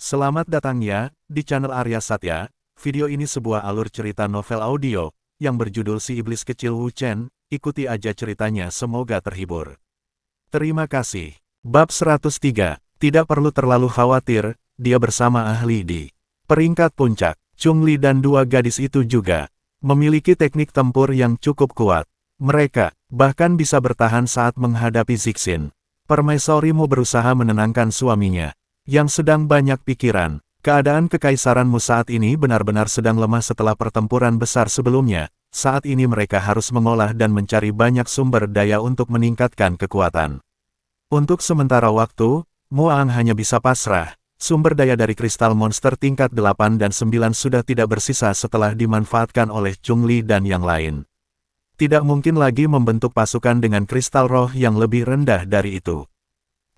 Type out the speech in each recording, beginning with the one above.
Selamat datang ya, di channel Arya Satya. Video ini sebuah alur cerita novel audio, yang berjudul Si Iblis Kecil Wu Chen. Ikuti aja ceritanya, semoga terhibur. Terima kasih. Bab 103. Tidak perlu terlalu khawatir, dia bersama ahli di peringkat puncak. Chung Li dan dua gadis itu juga memiliki teknik tempur yang cukup kuat. Mereka bahkan bisa bertahan saat menghadapi Zixin. Permaisuri Mu berusaha menenangkan suaminya yang sedang banyak pikiran. Keadaan kekaisaranmu saat ini benar-benar sedang lemah setelah pertempuran besar sebelumnya. Saat ini mereka harus mengolah dan mencari banyak sumber daya untuk meningkatkan kekuatan. Untuk sementara waktu, Mu Ang hanya bisa pasrah. Sumber daya dari kristal monster tingkat 8 dan 9 sudah tidak bersisa setelah dimanfaatkan oleh Chung Li dan yang lain. Tidak mungkin lagi membentuk pasukan dengan kristal roh yang lebih rendah dari itu.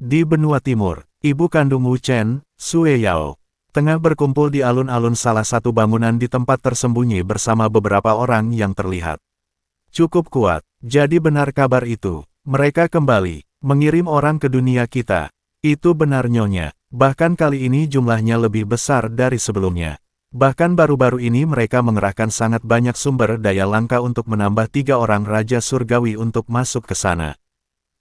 Di benua timur, ibu kandung Wu Chen, Sue Yao, tengah berkumpul di alun-alun salah satu bangunan di tempat tersembunyi bersama beberapa orang yang terlihat cukup kuat. Jadi benar kabar itu. Mereka kembali mengirim orang ke dunia kita. Itu benar Nyonya. Bahkan kali ini jumlahnya lebih besar dari sebelumnya. Bahkan baru-baru ini mereka mengerahkan sangat banyak sumber daya langka untuk menambah 3 orang Raja Surgawi untuk masuk ke sana.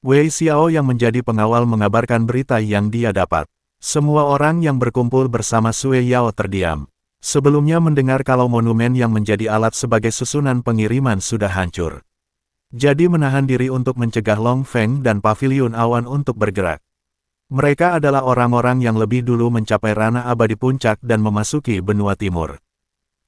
Wei Xiao yang menjadi pengawal mengabarkan berita yang dia dapat. Semua orang yang berkumpul bersama Sue Yao terdiam. Sebelumnya mendengar kalau monumen yang menjadi alat sebagai susunan pengiriman sudah hancur. Jadi menahan diri untuk mencegah Long Feng dan Paviliun Awan untuk bergerak. Mereka adalah orang-orang yang lebih dulu mencapai ranah abadi puncak dan memasuki benua timur.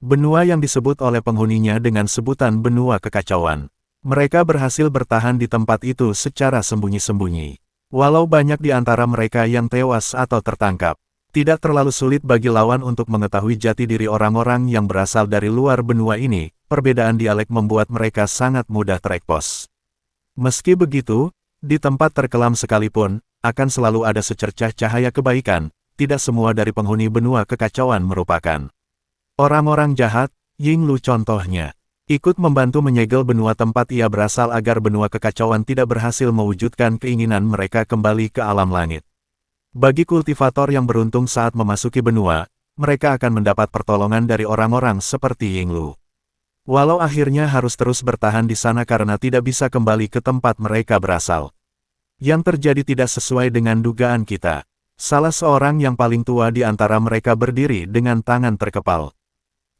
Benua yang disebut oleh penghuninya dengan sebutan benua kekacauan. Mereka berhasil bertahan di tempat itu secara sembunyi-sembunyi. Walau banyak di antara mereka yang tewas atau tertangkap, tidak terlalu sulit bagi lawan untuk mengetahui jati diri orang-orang yang berasal dari luar benua ini. Perbedaan dialek membuat mereka sangat mudah terekspos. Meski begitu, di tempat terkelam sekalipun, akan selalu ada secercah cahaya kebaikan. Tidak semua dari penghuni benua kekacauan merupakan orang-orang jahat. Ying Lu contohnya ikut membantu menyegel benua tempat ia berasal agar benua kekacauan tidak berhasil mewujudkan keinginan mereka kembali ke alam langit. Bagi kultivator yang beruntung saat memasuki benua, mereka akan mendapat pertolongan dari orang-orang seperti Ying Lu. Walau akhirnya harus terus bertahan di sana karena tidak bisa kembali ke tempat mereka berasal. Yang terjadi tidak sesuai dengan dugaan kita. Salah seorang yang paling tua di antara mereka berdiri dengan tangan terkepal.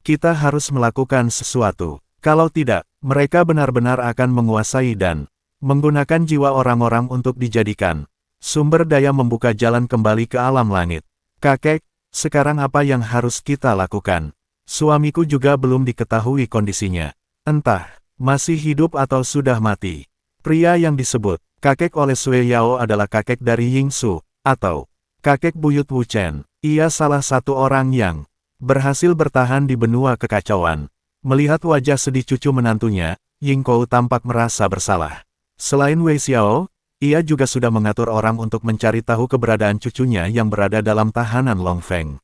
Kita harus melakukan sesuatu. Kalau tidak, mereka benar-benar akan menguasai dan menggunakan jiwa orang-orang untuk dijadikan sumber daya membuka jalan kembali ke alam langit. Kakek, sekarang apa yang harus kita lakukan? Suamiku juga belum diketahui kondisinya. Entah, masih hidup atau sudah mati. Pria yang disebut kakek oleh Sue Yao adalah kakek dari Ying Su, atau kakek buyut Wu Chen. Ia salah satu orang yang berhasil bertahan di benua kekacauan. Melihat wajah sedih cucu menantunya, Ying Kou tampak merasa bersalah. Selain Wei Xiao, ia juga sudah mengatur orang untuk mencari tahu keberadaan cucunya yang berada dalam tahanan Long Feng.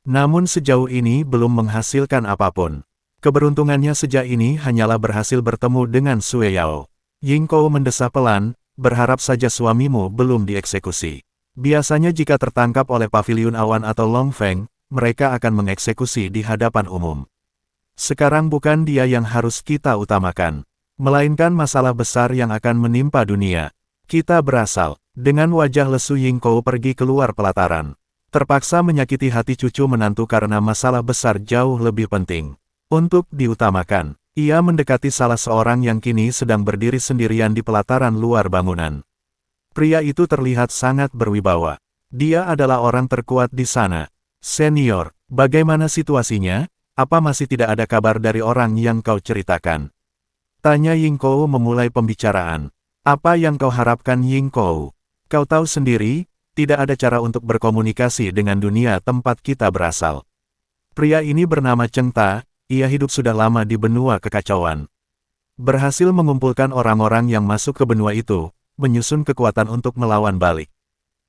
Namun sejauh ini belum menghasilkan apapun. Keberuntungannya sejak ini hanyalah berhasil bertemu dengan Sue Yao. Ying Kou mendesah pelan, berharap saja suamimu belum dieksekusi. Biasanya jika tertangkap oleh Paviliun Awan atau Long Feng, mereka akan mengeksekusi di hadapan umum. Sekarang bukan dia yang harus kita utamakan, melainkan masalah besar yang akan menimpa dunia. Kita berasal. Dengan wajah lesu Ying Kou pergi keluar pelataran. Terpaksa menyakiti hati cucu menantu karena masalah besar jauh lebih penting untuk diutamakan. Ia mendekati salah seorang yang kini sedang berdiri sendirian di pelataran luar bangunan. Pria itu terlihat sangat berwibawa. Dia adalah orang terkuat di sana. Senior, bagaimana situasinya? Apa masih tidak ada kabar dari orang yang kau ceritakan? Tanya Ying Kou memulai pembicaraan. Apa yang kau harapkan Ying Kou? Kau tahu sendiri, tidak ada cara untuk berkomunikasi dengan dunia tempat kita berasal. Pria ini bernama Cheng Ta, ia hidup sudah lama di benua kekacauan. Berhasil mengumpulkan orang-orang yang masuk ke benua itu, menyusun kekuatan untuk melawan balik.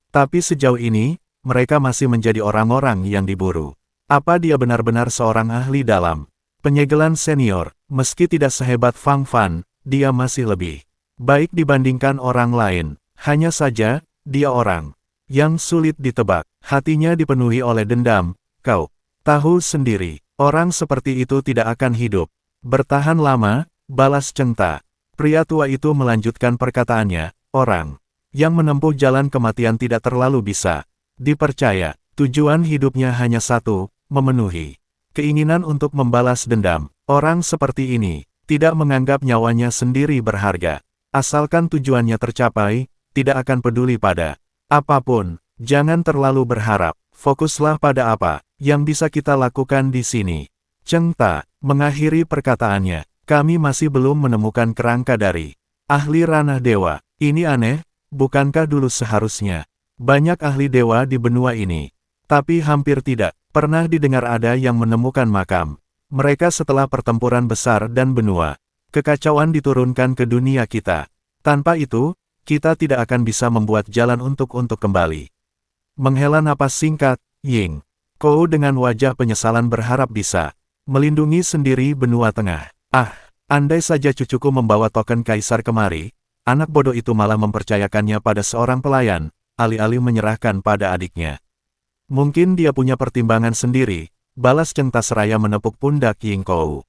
Tapi sejauh ini, mereka masih menjadi orang-orang yang diburu. Apa dia benar-benar seorang ahli dalam penyegelan senior? Meski tidak sehebat Fang Fan, dia masih lebih baik dibandingkan orang lain. Hanya saja, dia orang yang sulit ditebak. Hatinya dipenuhi oleh dendam. Kau tahu sendiri, orang seperti itu tidak akan hidup bertahan lama, balas Cheng Ta. Pria tua itu melanjutkan perkataannya, orang yang menempuh jalan kematian tidak terlalu bisa dipercaya. Tujuan hidupnya hanya satu, memenuhi keinginan untuk membalas dendam. Orang seperti ini tidak menganggap nyawanya sendiri berharga. Asalkan tujuannya tercapai, tidak akan peduli pada apapun. Jangan terlalu berharap. Fokuslah pada apa yang bisa kita lakukan di sini. Cheng Ta mengakhiri perkataannya. Kami masih belum menemukan kerangka dari ahli ranah dewa. Ini aneh, bukankah dulu seharusnya banyak ahli dewa di benua ini? Tapi hampir tidak pernah didengar ada yang menemukan makam mereka setelah pertempuran besar dan benua kekacauan diturunkan ke dunia kita. Tanpa itu, kita tidak akan bisa membuat jalan untuk kembali. Menghela napas singkat, Ying Kou dengan wajah penyesalan berharap bisa melindungi sendiri benua tengah. Ah, andai saja cucuku membawa token kaisar kemari, anak bodoh itu malah mempercayakannya pada seorang pelayan, alih-alih menyerahkan pada adiknya. Mungkin dia punya pertimbangan sendiri, balas Cheng Ta seraya menepuk pundak Ying Kou.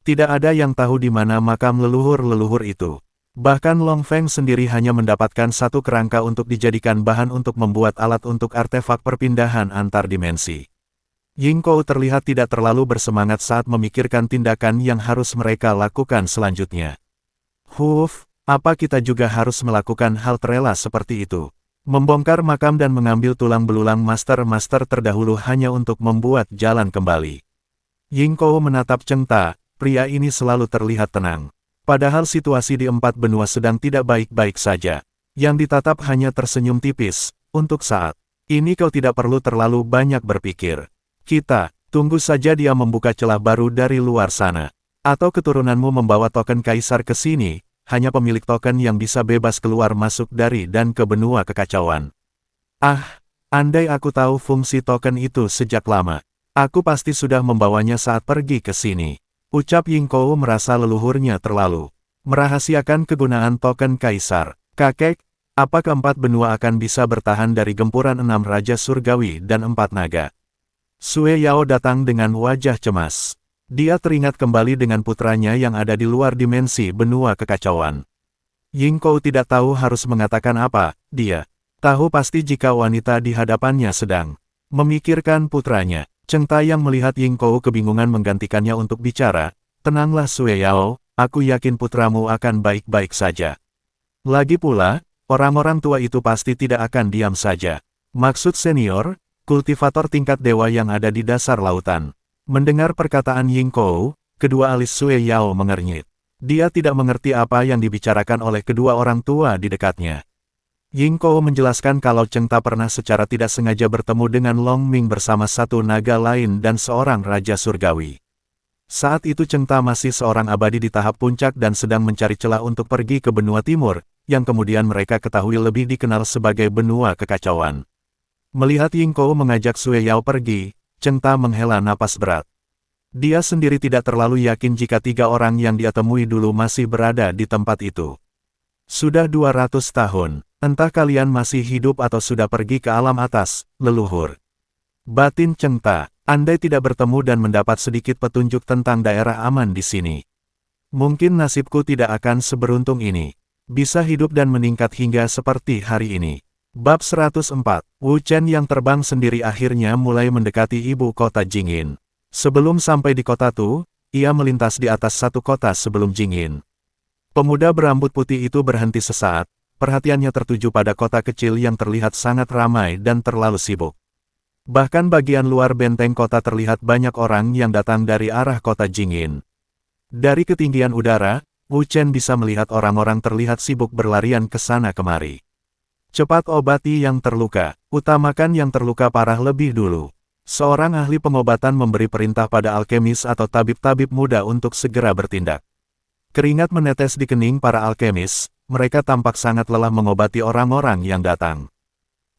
Tidak ada yang tahu di mana makam leluhur-leluhur itu. Bahkan Long Feng sendiri hanya mendapatkan satu kerangka untuk dijadikan bahan untuk membuat alat untuk artefak perpindahan antar dimensi. Ying Kou terlihat tidak terlalu bersemangat saat memikirkan tindakan yang harus mereka lakukan selanjutnya. Huff, apa kita juga harus melakukan hal terela seperti itu? Membongkar makam dan mengambil tulang belulang master-master terdahulu hanya untuk membuat jalan kembali. Ying Kou menatap Cheng Ta, pria ini selalu terlihat tenang. Padahal situasi di empat benua sedang tidak baik-baik saja. Yang ditatap hanya tersenyum tipis. Untuk saat ini kau tidak perlu terlalu banyak berpikir. Kita, tunggu saja dia membuka celah baru dari luar sana. Atau keturunanmu membawa token kaisar ke sini. Hanya pemilik token yang bisa bebas keluar masuk dari dan ke benua kekacauan. Ah, andai aku tahu fungsi token itu sejak lama, aku pasti sudah membawanya saat pergi ke sini. Ucap Ying Kou merasa leluhurnya terlalu merahasiakan kegunaan token kaisar. Kakek, apa keempat benua akan bisa bertahan dari gempuran 6 raja surgawi dan 4 naga? Sue Yao datang dengan wajah cemas. Dia teringat kembali dengan putranya yang ada di luar dimensi benua kekacauan. Ying Kou tidak tahu harus mengatakan apa. Dia tahu pasti jika wanita di hadapannya sedang memikirkan putranya. Cheng Ta yang melihat Ying Kou kebingungan menggantikannya untuk bicara. Tenanglah Sue Yao, aku yakin putramu akan baik-baik saja. Lagi pula, orang-orang tua itu pasti tidak akan diam saja. Maksud senior, kultivator tingkat dewa yang ada di dasar lautan. Mendengar perkataan Ying Kou, kedua alis Sue Yao mengernyit. Dia tidak mengerti apa yang dibicarakan oleh kedua orang tua di dekatnya. Ying Kou menjelaskan kalau Cheng Ta pernah secara tidak sengaja bertemu dengan Long Ming bersama satu naga lain dan seorang raja surgawi. Saat itu Cheng Ta masih seorang abadi di tahap puncak dan sedang mencari celah untuk pergi ke benua timur, yang kemudian mereka ketahui lebih dikenal sebagai benua kekacauan. Melihat Ying Kou mengajak Sue Yao pergi, Cheng Ta menghela napas berat. Dia sendiri tidak terlalu yakin jika 3 orang yang dia temui dulu masih berada di tempat itu. Sudah 200 tahun, entah kalian masih hidup atau sudah pergi ke alam atas, leluhur. Batin Cheng Ta, andai tidak bertemu dan mendapat sedikit petunjuk tentang daerah aman di sini. Mungkin nasibku tidak akan seberuntung ini. Bisa hidup dan meningkat hingga seperti hari ini. Bab 104, Wu Chen yang terbang sendiri akhirnya mulai mendekati ibu kota Jingin. Sebelum sampai di kota Tu, ia melintas di atas satu kota sebelum Jingin. Pemuda berambut putih itu berhenti sesaat, perhatiannya tertuju pada kota kecil yang terlihat sangat ramai dan terlalu sibuk. Bahkan bagian luar benteng kota terlihat banyak orang yang datang dari arah kota Jingin. Dari ketinggian udara, Wu Chen bisa melihat orang-orang terlihat sibuk berlarian ke sana kemari. Cepat obati yang terluka, utamakan yang terluka parah lebih dulu. Seorang ahli pengobatan memberi perintah pada alkemis atau tabib-tabib muda untuk segera bertindak. Keringat menetes di kening para alkemis, mereka tampak sangat lelah mengobati orang-orang yang datang.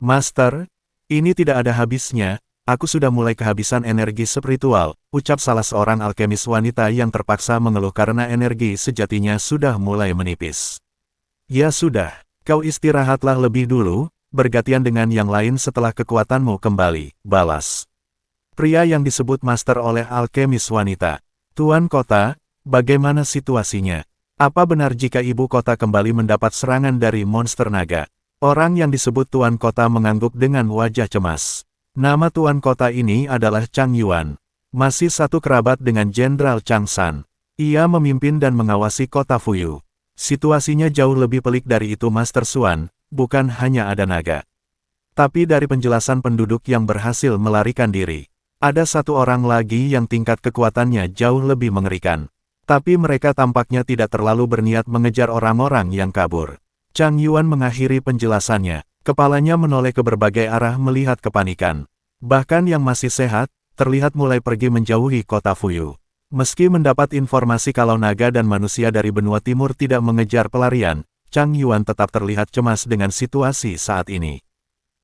Master, ini tidak ada habisnya, aku sudah mulai kehabisan energi spiritual, ucap salah seorang alkemis wanita yang terpaksa mengeluh karena energi sejatinya sudah mulai menipis. Ya sudah. Kau istirahatlah lebih dulu, bergantian dengan yang lain setelah kekuatanmu kembali, balas pria yang disebut master oleh alkemis wanita. Tuan kota, bagaimana situasinya? Apa benar jika ibu kota kembali mendapat serangan dari monster naga? Orang yang disebut tuan kota mengangguk dengan wajah cemas. Nama tuan kota ini adalah Chang Yuan. Masih satu kerabat dengan Jenderal Chang San. Ia memimpin dan mengawasi kota Fuyu. Situasinya jauh lebih pelik dari itu Master Xuan, bukan hanya ada naga. Tapi dari penjelasan penduduk yang berhasil melarikan diri, ada satu orang lagi yang tingkat kekuatannya jauh lebih mengerikan. Tapi mereka tampaknya tidak terlalu berniat mengejar orang-orang yang kabur. Chang Yuan mengakhiri penjelasannya, kepalanya menoleh ke berbagai arah melihat kepanikan. Bahkan yang masih sehat, terlihat mulai pergi menjauhi kota Fuyu. Meski mendapat informasi kalau naga dan manusia dari benua timur tidak mengejar pelarian, Chang Yuan tetap terlihat cemas dengan situasi saat ini.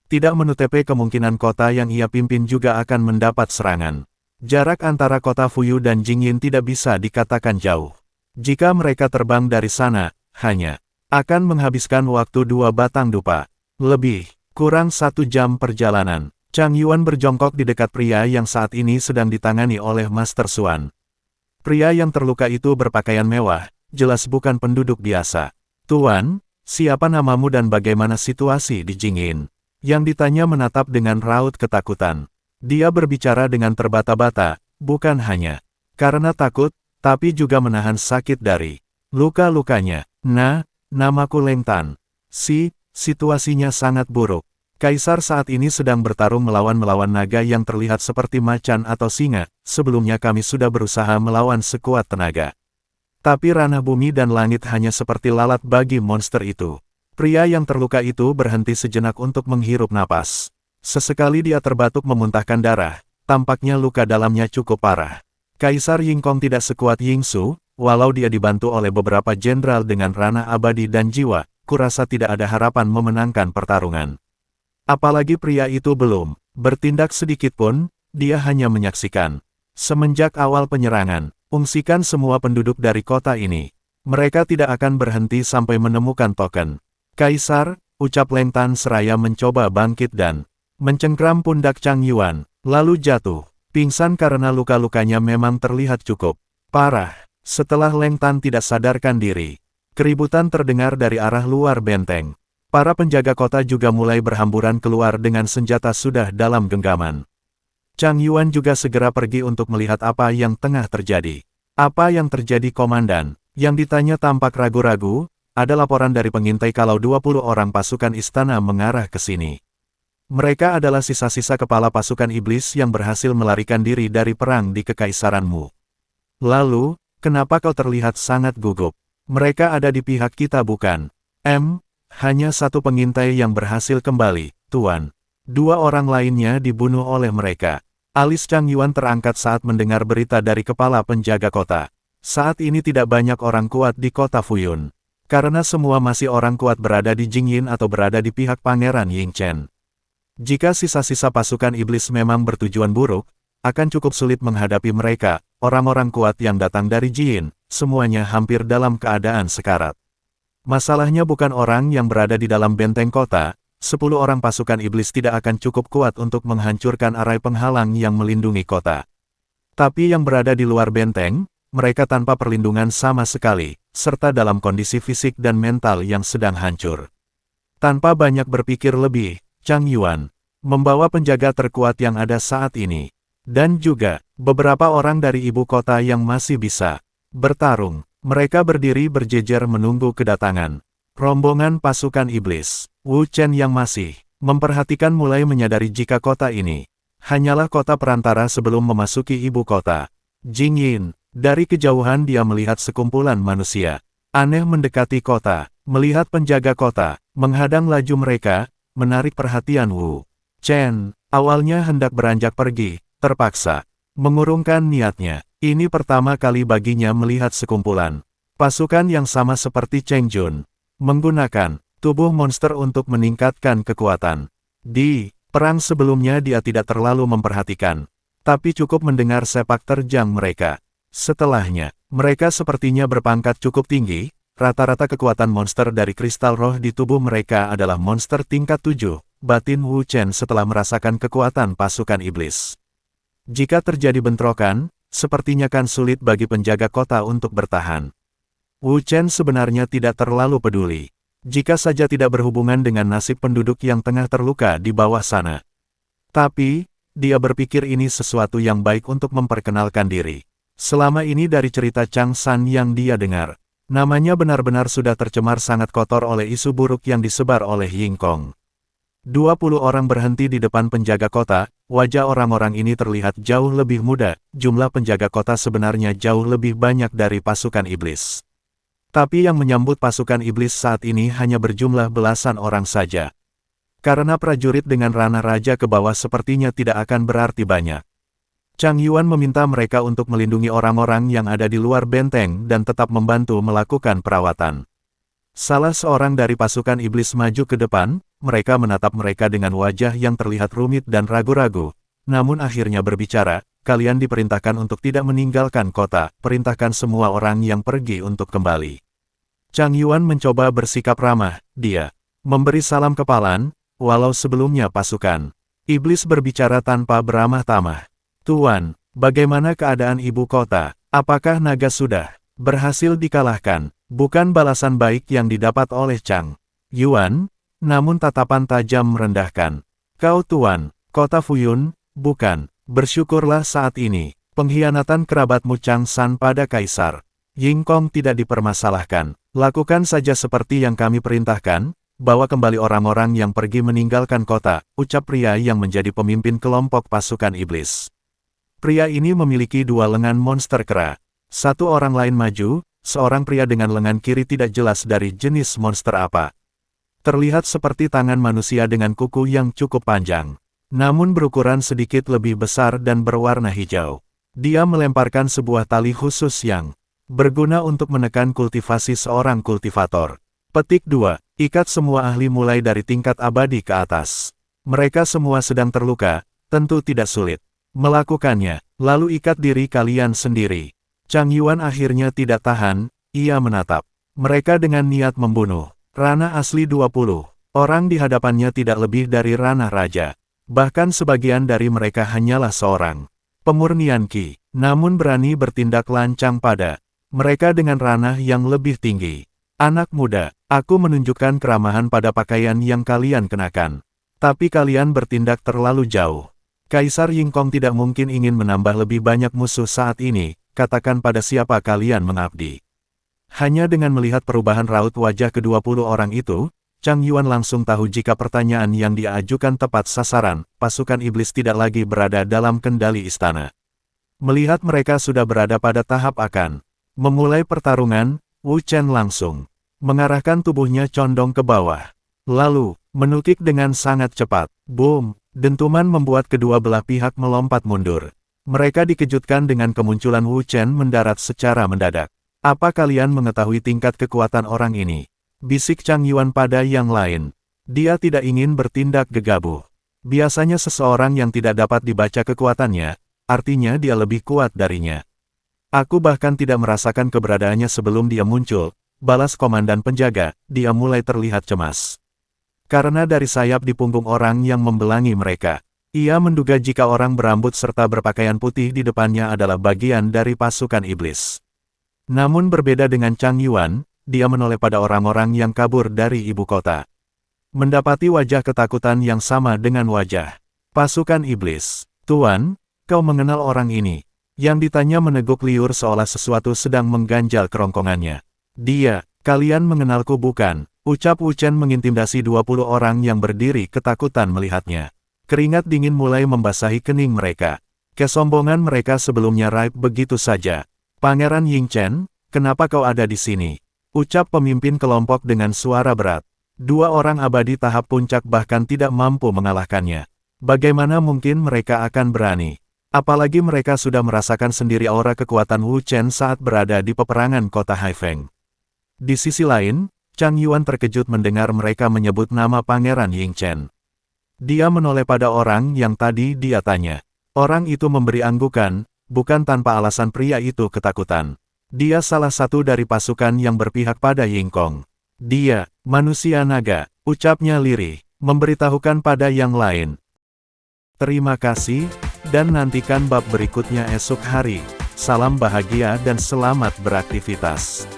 Tidak menutup kemungkinan kota yang ia pimpin juga akan mendapat serangan. Jarak antara kota Fuyu dan Jingyin tidak bisa dikatakan jauh. Jika mereka terbang dari sana, hanya akan menghabiskan waktu 2 batang dupa. Lebih kurang 1 jam perjalanan. Chang Yuan berjongkok di dekat pria yang saat ini sedang ditangani oleh Master Xuan. Pria yang terluka itu berpakaian mewah, jelas bukan penduduk biasa. Tuan, siapa namamu dan bagaimana situasi di Jingyin? Yang ditanya menatap dengan raut ketakutan. Dia berbicara dengan terbata-bata, bukan hanya karena takut, tapi juga menahan sakit dari luka-lukanya. Nah, namaku Leng Tan. Situasinya sangat buruk. Kaisar saat ini sedang bertarung melawan naga yang terlihat seperti macan atau singa. Sebelumnya kami sudah berusaha melawan sekuat tenaga. Tapi ranah bumi dan langit hanya seperti lalat bagi monster itu. Pria yang terluka itu berhenti sejenak untuk menghirup napas. Sesekali dia terbatuk memuntahkan darah, tampaknya luka dalamnya cukup parah. Kaisar Yingkong tidak sekuat Yingsu, walau dia dibantu oleh beberapa jenderal dengan ranah abadi dan jiwa, kurasa tidak ada harapan memenangkan pertarungan. Apalagi pria itu belum bertindak sedikit pun, dia hanya menyaksikan. Semenjak awal penyerangan, ungsikan semua penduduk dari kota ini. Mereka tidak akan berhenti sampai menemukan token. Kaisar, ucap Leng Tan seraya mencoba bangkit dan mencengkram pundak Chang Yuan, lalu jatuh. Pingsan karena luka-lukanya memang terlihat cukup parah. Setelah Leng Tan tidak sadarkan diri, keributan terdengar dari arah luar benteng. Para penjaga kota juga mulai berhamburan keluar dengan senjata sudah dalam genggaman. Chang Yuan juga segera pergi untuk melihat apa yang tengah terjadi. Apa yang terjadi komandan? Yang ditanya tampak ragu-ragu, ada laporan dari pengintai kalau 20 orang pasukan istana mengarah ke sini. Mereka adalah sisa-sisa kepala pasukan iblis yang berhasil melarikan diri dari perang di kekaisaranmu. Lalu, kenapa kau terlihat sangat gugup? Mereka ada di pihak kita bukan? Hanya satu pengintai yang berhasil kembali, Tuan. 2 orang lainnya dibunuh oleh mereka. Alis Chang Yuan terangkat saat mendengar berita dari kepala penjaga kota. Saat ini tidak banyak orang kuat di kota Fuyun. Karena semua masih orang kuat berada di Jingyin atau berada di pihak Pangeran Yingchen. Jika sisa-sisa pasukan iblis memang bertujuan buruk, akan cukup sulit menghadapi mereka, orang-orang kuat yang datang dari Jin, semuanya hampir dalam keadaan sekarat. Masalahnya bukan orang yang berada di dalam benteng kota, 10 orang pasukan iblis tidak akan cukup kuat untuk menghancurkan arai penghalang yang melindungi kota. Tapi yang berada di luar benteng, mereka tanpa perlindungan sama sekali, serta dalam kondisi fisik dan mental yang sedang hancur. Tanpa banyak berpikir lebih, Chang Yuan membawa penjaga terkuat yang ada saat ini, dan juga beberapa orang dari ibu kota yang masih bisa bertarung. Mereka berdiri berjejer menunggu kedatangan rombongan pasukan iblis. Wu Chen yang masih memperhatikan mulai menyadari jika kota ini hanyalah kota perantara sebelum memasuki ibu kota. Jingyin, dari kejauhan dia melihat sekumpulan manusia aneh mendekati kota. Melihat penjaga kota menghadang laju mereka, menarik perhatian Wu Chen. Awalnya hendak beranjak pergi, terpaksa mengurungkan niatnya. Ini pertama kali baginya melihat sekumpulan pasukan yang sama seperti Cheng Jun, menggunakan tubuh monster untuk meningkatkan kekuatan. Di perang sebelumnya dia tidak terlalu memperhatikan, tapi cukup mendengar sepak terjang mereka. Setelahnya, mereka sepertinya berpangkat cukup tinggi, rata-rata kekuatan monster dari kristal roh di tubuh mereka adalah monster tingkat 7, batin Wu Chen setelah merasakan kekuatan pasukan iblis. Jika terjadi bentrokan, sepertinya kan sulit bagi penjaga kota untuk bertahan. Wu Chen sebenarnya tidak terlalu peduli. Jika saja tidak berhubungan dengan nasib penduduk yang tengah terluka di bawah sana. Tapi, dia berpikir ini sesuatu yang baik untuk memperkenalkan diri. Selama ini dari cerita Chang San yang dia dengar, namanya benar-benar sudah tercemar sangat kotor oleh isu buruk yang disebar oleh Ying Kong. 20 orang berhenti di depan penjaga kota, wajah orang-orang ini terlihat jauh lebih muda, jumlah penjaga kota sebenarnya jauh lebih banyak dari pasukan iblis. Tapi yang menyambut pasukan iblis saat ini hanya berjumlah belasan orang saja. Karena prajurit dengan ranah raja ke bawah sepertinya tidak akan berarti banyak. Chang Yuan meminta mereka untuk melindungi orang-orang yang ada di luar benteng dan tetap membantu melakukan perawatan. Salah seorang dari pasukan iblis maju ke depan, mereka menatap mereka dengan wajah yang terlihat rumit dan ragu-ragu, namun akhirnya berbicara, kalian diperintahkan untuk tidak meninggalkan kota, perintahkan semua orang yang pergi untuk kembali. Chang Yuan mencoba bersikap ramah, dia memberi salam kepalan, walau sebelumnya pasukan iblis berbicara tanpa beramah tamah. Tuan, bagaimana keadaan ibu kota? Apakah naga sudah berhasil dikalahkan? Bukan balasan baik yang didapat oleh Chang Yuan, namun tatapan tajam merendahkan. Kau tuan, kota Fuyun, bukan, bersyukurlah saat ini, pengkhianatan kerabatmu Chang San pada kaisar Ying Kong tidak dipermasalahkan. Lakukan saja seperti yang kami perintahkan, bawa kembali orang-orang yang pergi meninggalkan kota, ucap pria yang menjadi pemimpin kelompok pasukan iblis. Pria ini memiliki 2 lengan monster kera. Satu orang lain maju, seorang pria dengan lengan kiri tidak jelas dari jenis monster apa. Terlihat seperti tangan manusia dengan kuku yang cukup panjang, namun berukuran sedikit lebih besar dan berwarna hijau. Dia melemparkan sebuah tali khusus yang berguna untuk menekan kultivasi seorang kultivator. Petik 2. Ikat semua ahli mulai dari tingkat abadi ke atas. Mereka semua sedang terluka, tentu tidak sulit melakukannya, lalu ikat diri kalian sendiri. Chang Yuan akhirnya tidak tahan, ia menatap mereka dengan niat membunuh. Ranah asli 20. Orang di hadapannya tidak lebih dari ranah raja. Bahkan sebagian dari mereka hanyalah seorang pemurnian Qi, namun berani bertindak lancang pada mereka dengan ranah yang lebih tinggi. Anak muda, aku menunjukkan keramahan pada pakaian yang kalian kenakan. Tapi kalian bertindak terlalu jauh. Kaisar Ying Kong tidak mungkin ingin menambah lebih banyak musuh saat ini, katakan pada siapa kalian mengabdi. Hanya dengan melihat perubahan raut wajah ke-20 orang itu, Chang Yuan langsung tahu jika pertanyaan yang dia ajukan tepat sasaran, pasukan iblis tidak lagi berada dalam kendali istana. Melihat mereka sudah berada pada tahap akan memulai pertarungan, Wu Chen langsung mengarahkan tubuhnya condong ke bawah. Lalu, menukik dengan sangat cepat. Boom! Dentuman membuat kedua belah pihak melompat mundur. Mereka dikejutkan dengan kemunculan Wu Chen mendarat secara mendadak. Apa kalian mengetahui tingkat kekuatan orang ini? Bisik Chang Yuan pada yang lain. Dia tidak ingin bertindak gegabah. Biasanya seseorang yang tidak dapat dibaca kekuatannya, artinya dia lebih kuat darinya. Aku bahkan tidak merasakan keberadaannya sebelum dia muncul, balas komandan penjaga, dia mulai terlihat cemas. Karena dari sayap di punggung orang yang membelangi mereka, ia menduga jika orang berambut serta berpakaian putih di depannya adalah bagian dari pasukan iblis. Namun berbeda dengan Chang Yuan, dia menoleh pada orang-orang yang kabur dari ibu kota. Mendapati wajah ketakutan yang sama dengan wajah pasukan iblis. Tuan, kau mengenal orang ini? Yang ditanya meneguk liur seolah sesuatu sedang mengganjal kerongkongannya. Dia, kalian mengenalku bukan? Ucap Wu Chen mengintimidasi 20 orang yang berdiri ketakutan melihatnya. Keringat dingin mulai membasahi kening mereka. Kesombongan mereka sebelumnya raib begitu saja. Pangeran Ying Chen, kenapa kau ada di sini? Ucap pemimpin kelompok dengan suara berat. 2 orang abadi tahap puncak bahkan tidak mampu mengalahkannya. Bagaimana mungkin mereka akan berani? Apalagi mereka sudah merasakan sendiri aura kekuatan Wu Chen saat berada di peperangan kota Haifeng. Di sisi lain, Chang Yuan terkejut mendengar mereka menyebut nama Pangeran Ying Chen. Dia menoleh pada orang yang tadi dia tanya. Orang itu memberi anggukan, bukan tanpa alasan pria itu ketakutan. Dia salah satu dari pasukan yang berpihak pada Yingkong. Dia, manusia naga, ucapnya lirih, memberitahukan pada yang lain. Terima kasih, dan nantikan bab berikutnya esok hari. Salam bahagia dan selamat beraktivitas.